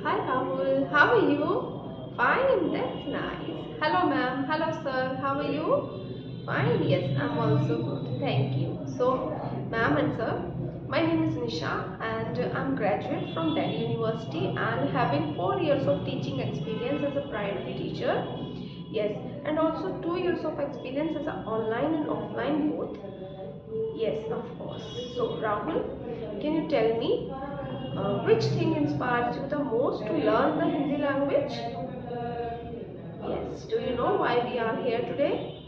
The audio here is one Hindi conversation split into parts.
Hi Rahul, how are you? Fine, that's nice. Hello ma'am, hello sir, how are you? Fine, yes, I'm also good. Thank you. So, ma'am and sir, my name is Nisha and I'm graduate from Delhi University and having 4 years of teaching experience as a primary teacher. Yes, and also 2 years of experience as a online and offline both. Yes, of course. So, Rahul, can you tell me which thing inspires you the most to learn the Hindi language? Yes, do you know why we are here today?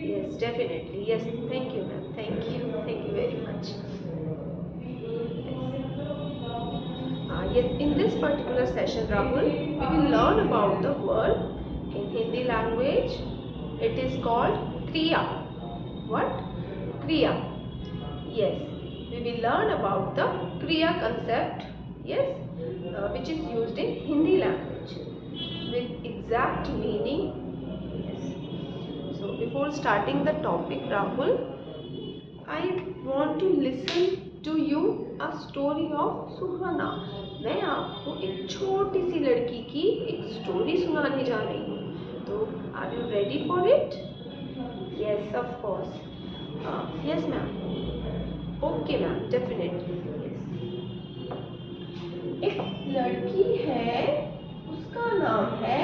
Yes, definitely. Yes, thank you, ma'am. Thank you. Thank you very much. Yes, in this particular session, Rahul, we will learn about the word in Hindi language. It is called Kriya. What? Kriya. Yes, we will learn about the Kriya concept. Yes, which is used in Hindi language with exact meaning. Yes. So before starting the topic, Rahul, I want to listen to you a story of Suhana. मैं आपको एक छोटी सी लड़की की एक स्टोरी सुनाने जा रही हूँ. तो are you ready for it? Yes, of course. Yes ma'am. Okay ma'am, definitely. एक लड़की है, उसका नाम है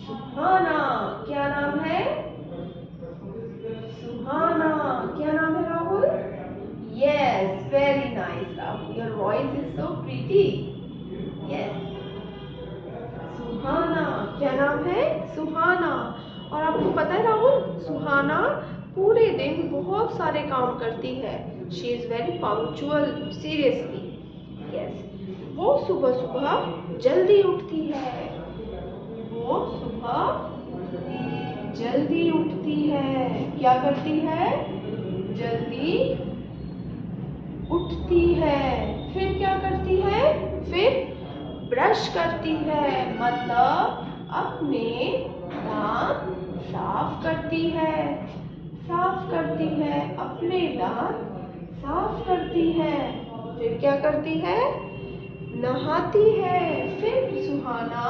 सुहाना. क्या नाम है? सुहाना. क्या नाम है Rahul? Yes, very nice Rahul. Your voice is so pretty. Yes, Suhana. क्या नाम है? सुहाना. और आपको पता है राहुल, सुहाना पूरे दिन बहुत सारे काम करती है. She is very punctual, seriously. Yes, वो सुबह सुबह जल्दी उठती है. वो सुबह जल्दी उठती है. क्या करती है? जल्दी उठती है. फिर क्या करती है? फिर ब्रश करती है, मतलब अपने दांत साफ करती है. साफ करती है, अपने दांत साफ करती है. फिर क्या करती है? नहाती है. फिर सुहाना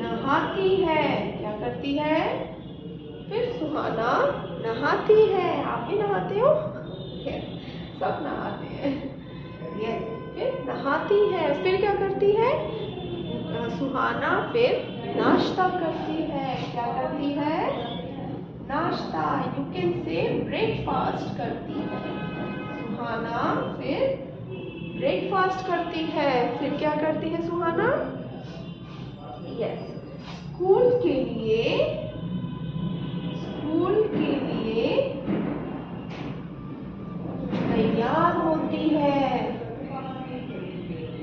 नहाती है. क्या करती है? फिर सुहाना नहाती है. आप भी नहाते हो? सब नहाते हैं. यस, फिर नहाती है. फिर क्या करती है? सुहाना फिर नाश्ता करती है. क्या करती है? नाश्ता. यू कैन से ब्रेकफास्ट करती है. सुहाना फिर ब्रेकफास्ट करती है. फिर क्या करती है सुहाना? यस, स्कूल के लिए तैयार होती है.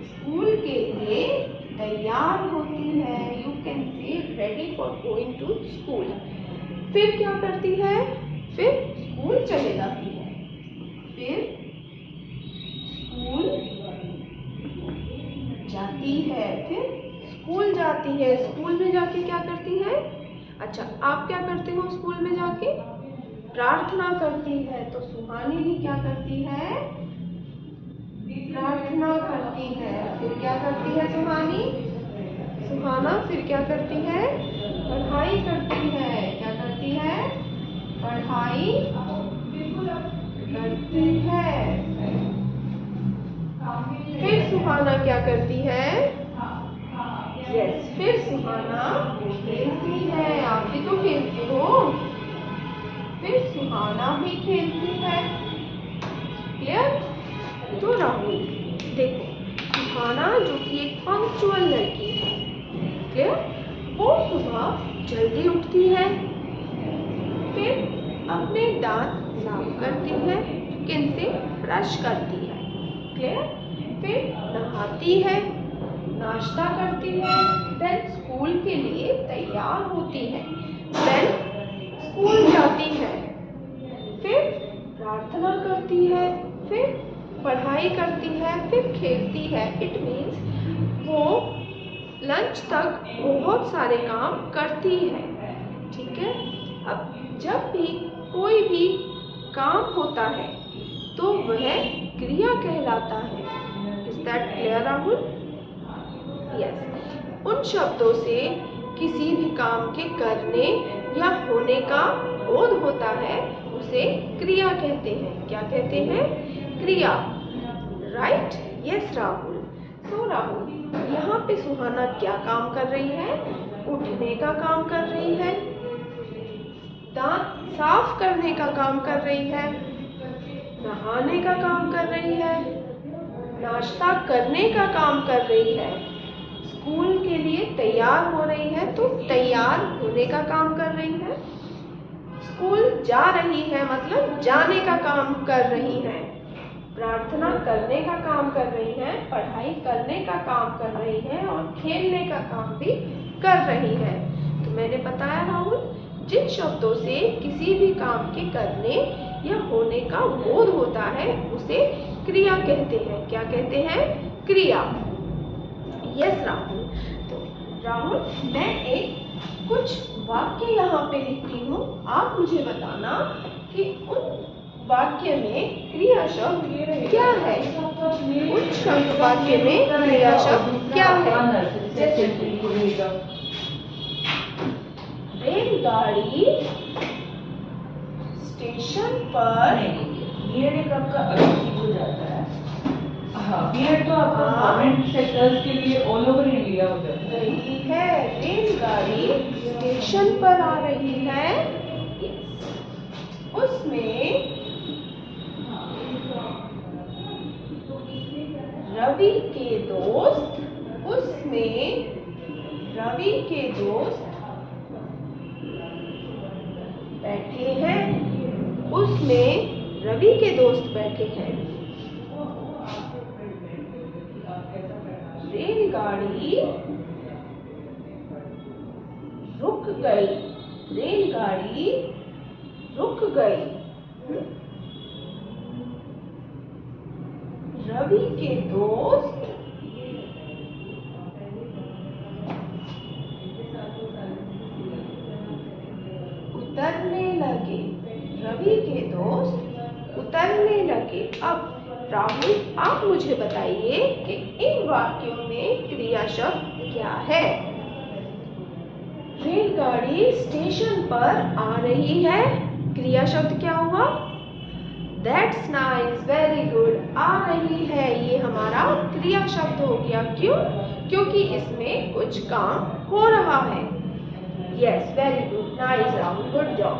स्कूल के लिए तैयार होती है. You can say ready for going to school. फिर क्या करती है? फिर स्कूल चले जाती है. फिर स्कूल जाती है. फिर स्कूल जाती है. स्कूल में जाके क्या करती है? अच्छा, आप क्या करते हो स्कूल में जाके? प्रार्थना करती है. तो सुहानी भी क्या करती है? प्रार्थना करती है. फिर क्या करती है सुहानी? सुहाना फिर क्या करती है? पढ़ाई करती है. क्या करती है? पढ़ाई करती है. फिर सुहाना क्या करती है? यस, फिर सुहाना खेलती है. आप भी तो खेलते हो. फिर सुहाना भी खेलती है. क्लियर? तो राहुल देखो, सुहाना जो कि एक पंक्चुअल लड़की है, क्लियर, वो सुबह जल्दी उठती है. फिर अपने दांत साफ करती है, किन से? ब्रश करती है. क्लियर? फिर नहाती है, नाश्ता करती है. देन स्कूल के लिए तैयार होती है. देन स्कूल जाती है. फिर प्रार्थना करती है. फिर पढ़ाई करती है. फिर खेलती है. इट मीन्स वो लंच तक बहुत सारे काम करती है. ठीक है? अब जब भी कोई भी काम होता है तो वह क्रिया कहलाता है. Is that clear Rahul? Yes. उन शब्दों से किसी भी काम के करने या होने का बोध होता है उसे क्रिया कहते हैं। क्या कहते हैं? क्रिया। राइट? यस राहुल। तो राहुल, यहाँ पे सुहाना क्या काम कर रही है? उठने का काम कर रही है, दांत साफ करने का काम कर रही है, नहाने का काम कर रही है, नाश्ता करने का काम कर रही है, स्कूल के लिए तैयार हो रही है तो तैयार होने का काम कर रही है, स्कूल जा रही है मतलब जाने का काम कर रही है, प्रार्थना करने का काम कर रही है, पढ़ाई करने का काम कर रही है और खेलने का काम भी कर रही है। तो मैंने बताया राहुल, जिन शब्दों से किसी भी काम के करने या होने का बोध होता है उसे क्रिया कहते हैं। क्या कहते हैं? क्रिया। यस राहुल। तो राहुल, मैं एक कुछ वाक्य यहाँ पे लिखती हूँ, आप मुझे बताना कि उन वाक्य में क्रिया शब्द क्या है। उन शब्द वाक्य में क्रिया शब्द क्या है? जैसे रेलगाड़ी स्टेशन पर, बीएड आपका अलग हो जाता है। हाँ, बीएड तो आपका गवर्नमेंट सेक्टर्स के लिए ऑल ओवर इंडिया हो जाता है। रही है, रेलगाड़ी स्टेशन पर आ रही है, उसमें रवि के दोस्त, उसमें रवि के दोस्त बैठे हैं, उसमें रवि के दोस्त बैठे हैं। रेलगाड़ी रुक गई, रेलगाड़ी रुक गई, रवि के दोस्त उतरने लगे, रवि के दोस्त उतरने लगे। अब राहुल, आप मुझे बताइए कि इन वाक्यों में क्रिया शब्द क्या है? रेलगाड़ी स्टेशन पर आ रही है, क्रिया शब्द क्या हुआ? That's nice, very good। आ रही है, ये हमारा क्रिया शब्द हो गया। क्यों? क्योंकि इसमें कुछ काम हो रहा है। Yes, very good, nice Rahul, good job।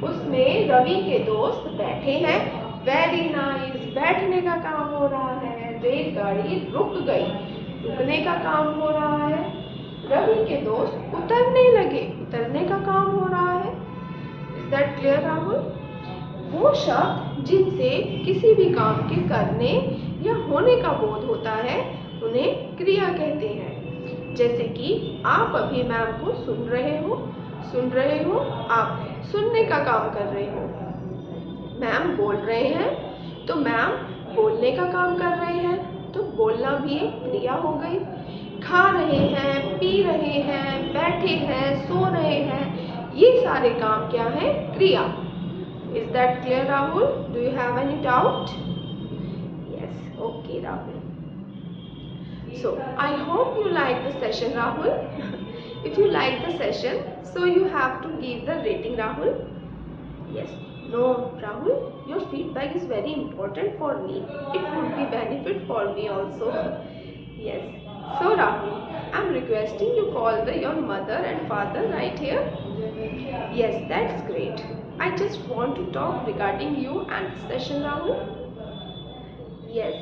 उसमें रवि के दोस्त बैठे हैं, वेरी नाइस, बैठने का काम हो रहा है। रेलगाड़ी रुक गई, रुकने का काम हो रहा है। रवि के दोस्त उतरने लगे, उतरने का काम हो रहा है। Is that clear Rahul? वो शब्द जिनसे किसी भी काम के करने या होने का बोध होता है उन्हें क्रिया कहते हैं। जैसे कि आप अभी मैम को सुन रहे हो, आप सुनने का काम कर रहे हो। मैम बोल रहे हैं तो मैम बोलने का काम कर रहे हैं, तो बोलना भी एक क्रिया हो गई। खा रहे हैं, पी रहे हैं, बैठे हैं, सो रहे हैं, ये सारे काम क्या है? क्रिया। Is that clear Rahul? Do you have any doubt? Yes, okay Rahul. So I hope you like the session Rahul. If you like the session, so you have to give the rating Rahul. Yes. No Rahul, your feedback is very important for me. It would be benefit for me also. Yes. So Rahul, I am requesting you call your mother and father right here. Yes, that's great. I just want to talk regarding you and the session Rahul. Yes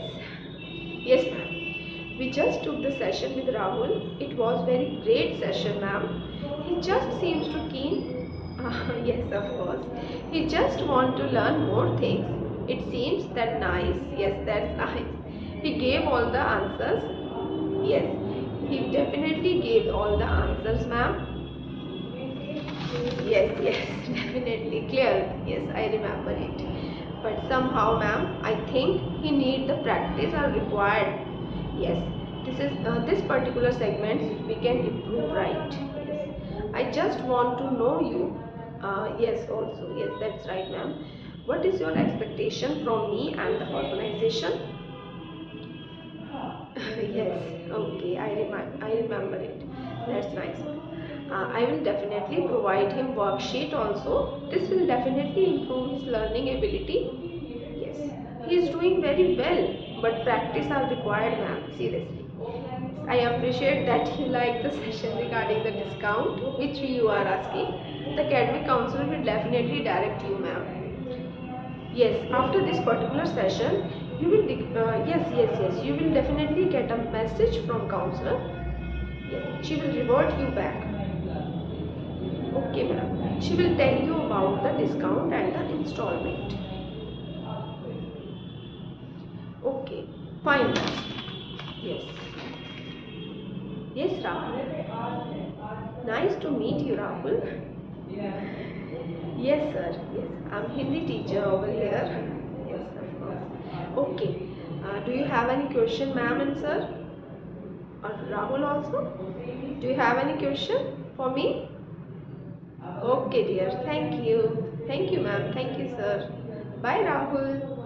ma'am. We just took the session with Rahul. It was very great session ma'am. He just seems to keen. Yes of course. He just want to learn more things. It seems that nice. Yes, that's nice. He gave all the answers. Yes, he definitely gave all the answers ma'am. Yes, definitely clear. Yes, I remember it. But somehow ma'am, I think he need the practice are required. Yes, this particular segment we can improve, right? Yes. I just want to know you. Yes, also. Yes, that's right ma'am. What is your expectation from me and the organization? Yes, okay, I remember it. That's nice. I will definitely provide him worksheet also. This will definitely improve his learning ability. Yes, he is doing very well, but practice are required, ma'am. Seriously. I appreciate that you like the session regarding the discount which you are asking. The academic counselor will definitely direct you, ma'am. Yes, after this particular session, you will yes, you will definitely get a message from counselor. Yes, she will revert you back. Okay, ma'am. She will tell you about the discount and the installment. Okay, fine. Yes. Yes, Rahul. Nice to meet you, Rahul. Yes, sir. Yes, I'm Hindi teacher over here. Yes, of course. Okay. Do you have any question, ma'am and sir? Or Rahul also? Do you have any question for me? Okay, dear. Thank you. Thank you, ma'am. Thank you, sir. Bye, Rahul.